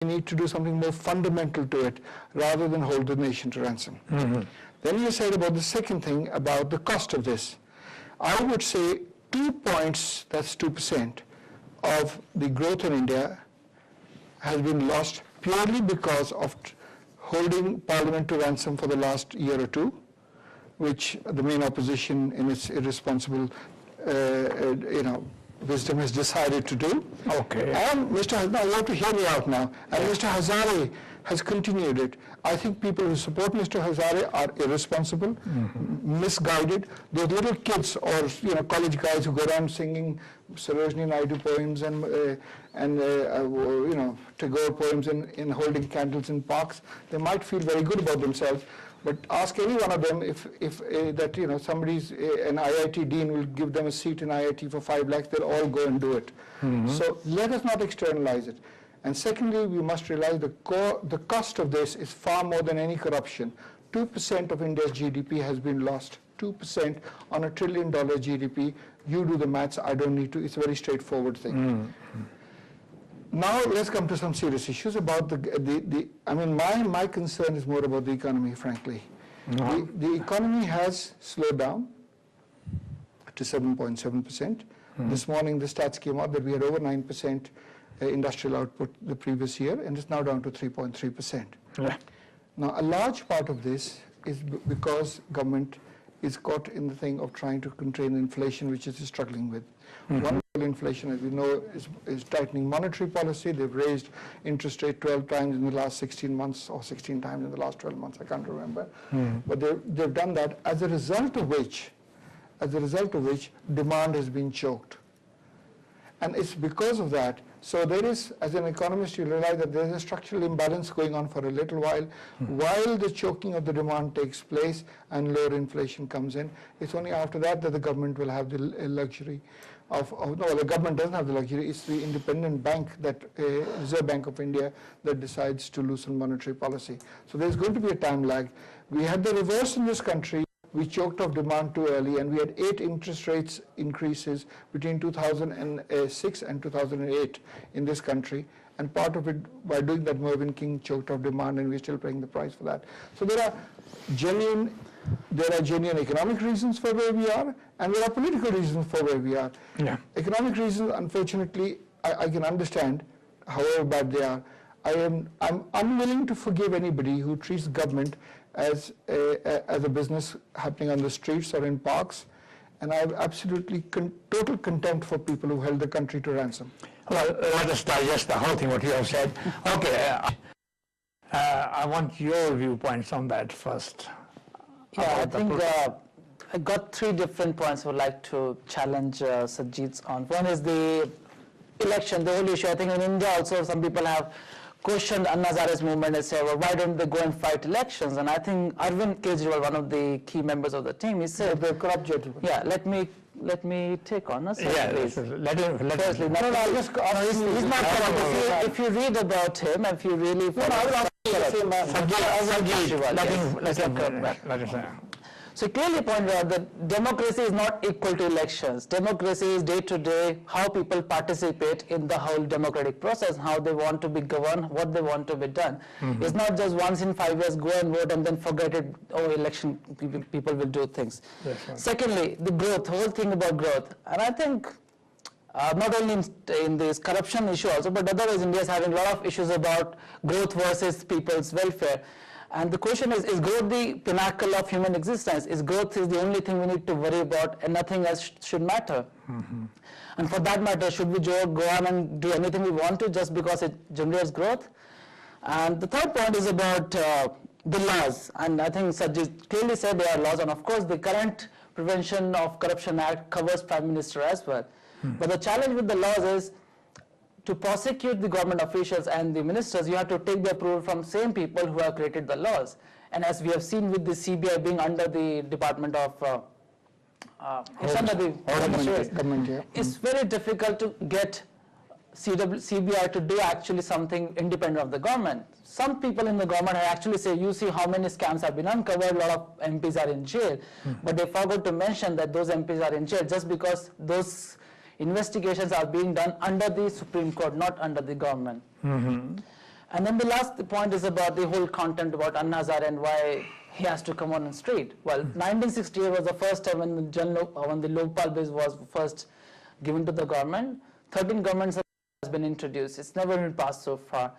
we need to do something more fundamental to it rather than hold the nation to ransom. Then you said about the second thing, about the cost of this. I would say 2 points, that's 2%, of the growth in India has been lost purely because of holding Parliament to ransom for the last year or two, which the main opposition in its irresponsible wisdom has decided to do. Okay. And now you have to hear me out now. And Mr. Hazare has continued it. I think people who support Mr. Hazare are irresponsible, misguided. Those little kids or college guys who go around singing Sarojini Naidu poems and Tagore poems in holding candles in parks, they might feel very good about themselves. But ask any one of them if somebody's an IIT dean will give them a seat in IIT for 5 lakhs, they'll all go and do it. So let us not externalize it. And secondly, we must realize the cost of this is far more than any corruption. 2% of India's GDP has been lost. 2% on $1 trillion GDP. You do the maths, I don't need to. It's a very straightforward thing. Now let's come to some serious issues about my concern is more about the economy, frankly. The economy has slowed down to 7.7%. This morning the stats came out that we had over 9% industrial output the previous year, and it's now down to 3.3%. Now a large part of this is because government is caught in the thing of trying to contain inflation, which it is struggling with. One inflation, as we know, is tightening monetary policy. They've raised interest rate 12 times in the last 16 months, or 16 times in the last 12 months, I can't remember. But they've done that, as a result of which demand has been choked. And it's because of that. So there is, as an economist, you realize that there is a structural imbalance going on for a little while the choking of the demand takes place and lower inflation comes in. It's only after that that the government will have the luxury the government doesn't have the luxury. It's the independent bank, that Reserve Bank of India, that decides to loosen monetary policy. So there's going to be a time lag. We had the reverse in this country. We choked off demand too early, and we had 8 interest rates increases between 2006 and 2008 in this country. And part of it, by doing that, Mervyn King choked off demand, and we're still paying the price for that. So there are genuine economic reasons for where we are, and there are political reasons for where we are. Economic reasons, unfortunately, I can understand, however bad they are. I'm unwilling to forgive anybody who treats government as a business happening on the streets or in parks, and I have absolutely total contempt for people who held the country to ransom. Well, let us digest the whole thing, what you have said. Okay, I want your viewpoints on that first. Yeah, I think I got 3 different points I would like to challenge Sajid's on. One is the election, the whole issue. I think in India also some people have questioned Anna Hazare's movement and say, well, why don't they go and fight elections? And I think Arvind Kejriwal, one of the key members of the team, he said, the corrupt gentleman. Yeah, let me take on. Please. Let him. Firstly, he's not corrupt. If you read about him, if you really let him. So clearly pointed out that democracy is not equal to elections. Democracy is day to day, how people participate in the whole democratic process, how they want to be governed, what they want to be done. It's not just once in 5 years, go and vote and then forget it, election, people will do things. Secondly, the growth, whole thing about growth. And I think not only in this corruption issue also, but otherwise India is having a lot of issues about growth versus people's welfare. And the question is growth the pinnacle of human existence? Is growth the only thing we need to worry about and nothing else should matter? And for that matter, should we go on and do anything we want to just because it generates growth? And the third point is about the laws. And I think Sajid clearly said there are laws. And of course, the current Prevention of Corruption Act covers Prime Minister as well. But the challenge with the laws is, to prosecute the government officials and the ministers, you have to take the approval from same people who have created the laws. And as we have seen with the CBI being under the Department of, it's under the government, it's very difficult to get CBI to do actually something independent of the government. Some people in the government have actually say, you see how many scams have been uncovered, a lot of MPs are in jail. But they forgot to mention that those MPs are in jail just because those investigations are being done under the Supreme Court, not under the government. And then the last point is about the whole content about Anna Hazare and why he has to come on the street. Well, 1968 was the first time when the Lokpal Bill was first given to the government. 13 governments has been introduced. It's never been passed so far.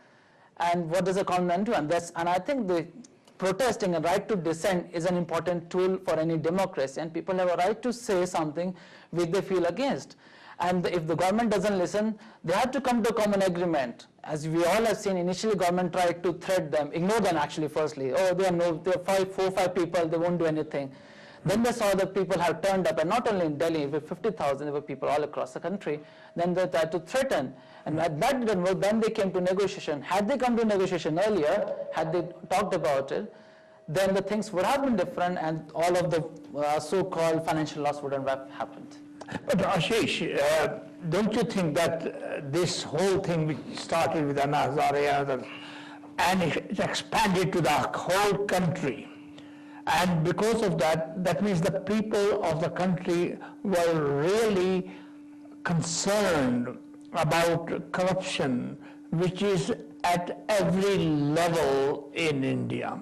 And what does the government do? And I think the protesting and right to dissent is an important tool for any democracy, and people have a right to say something which they feel against. And if the government doesn't listen, they have to come to a common agreement. As we all have seen, initially government tried to threat them, ignore them actually firstly. Oh, there are 4 or 5 people, they won't do anything. Then they saw that people have turned up, and not only in Delhi, with 50,000, there were people all across the country. Then they tried to threaten. And that didn't work, then they came to negotiation. Had they come to negotiation earlier, had they talked about it, then the things would have been different, and all of the so-called financial loss wouldn't have happened. But Ashish, don't you think that this whole thing which started with Anna Hazare and it expanded to the whole country, and because of that, that means the people of the country were really concerned about corruption, which is at every level in India.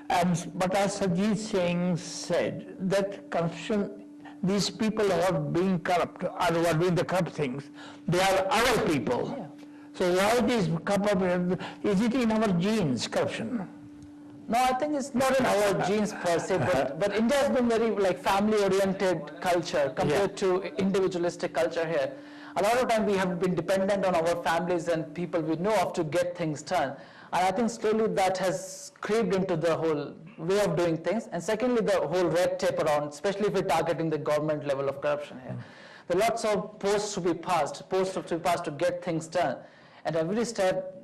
But as Sajid Singh said, that corruption, these people who are being corrupt, or who are doing the corrupt things, they are our people. Yeah. So why this corruption? Is it in our genes, corruption? No, I think it's not in our genes per se, but India has been very family-oriented culture compared to individualistic culture here. A lot of time we have been dependent on our families and people we know of to get things done. And I think slowly that has creeped into the whole way of doing things. And secondly, the whole red tape around, especially if we're targeting the government level of corruption here. There are lots of posts to be passed to get things done. At every step,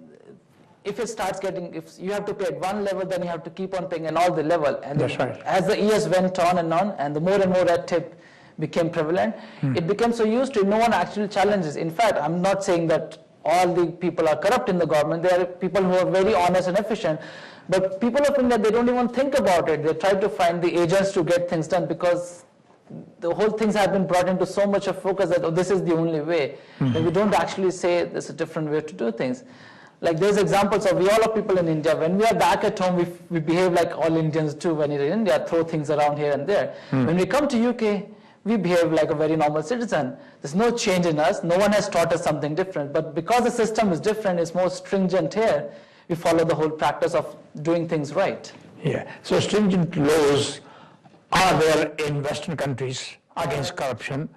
if it starts getting, if you have to pay at one level, then you have to keep on paying at all the level. And that's right. As the years went on, and the more and more red tape became prevalent, it became so used to no one actually challenges. In fact, I'm not saying that all the people are corrupt in the government. There are people who are very honest and efficient. But people of India, they don't even think about it. They try to find the agents to get things done because the whole things have been brought into so much of focus that this is the only way. That we don't actually say there's a different way to do things. Like there's examples of we all are people in India. When we are back at home, we behave like all Indians do when you're in India, throw things around here and there. When we come to UK, we behave like a very normal citizen. There's no change in us. No one has taught us something different. But because the system is different, it's more stringent here, we follow the whole practice of doing things right. Yeah. So stringent laws are there in Western countries against corruption,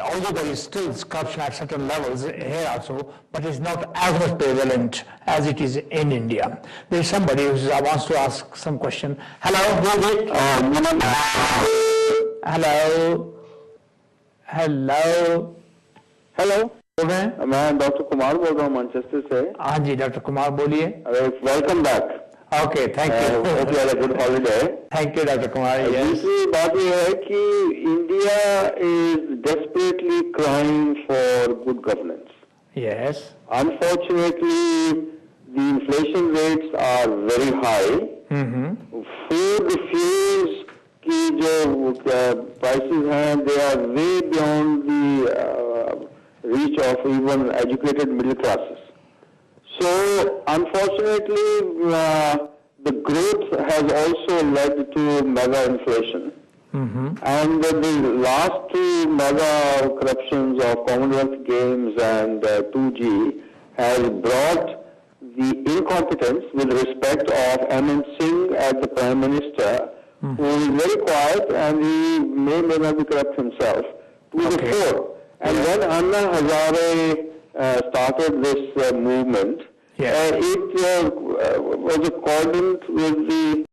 although there is still corruption at certain levels here also, but it's not as much prevalent as it is in India. There is somebody who wants to ask some question. Hello, who is it? Hello. Hello. Hello बोल रहे हैं? मैं doctor Kumar बोल रहा हूँ Manchester से हाँ जी, doctor Kumar बोलिए. Welcome back. Okay, thank you. Hope you had a good holiday. Thank you doctor Kumar. दूसरी बात यह है कि India is desperately crying for good governance. Yes. Unfortunately, the inflation rates are very high. Food, fuels की जो prices हैं, they are way beyond the reach of even educated middle classes. So, unfortunately, the growth has also led to mega inflation. And the last two mega corruptions of Commonwealth Games and 2G has brought the incompetence with respect of M.N. Singh as the Prime Minister, who is very quiet and he may not be corrupt himself, to the fore. And when Anna Hazare started this movement, it was accordant with the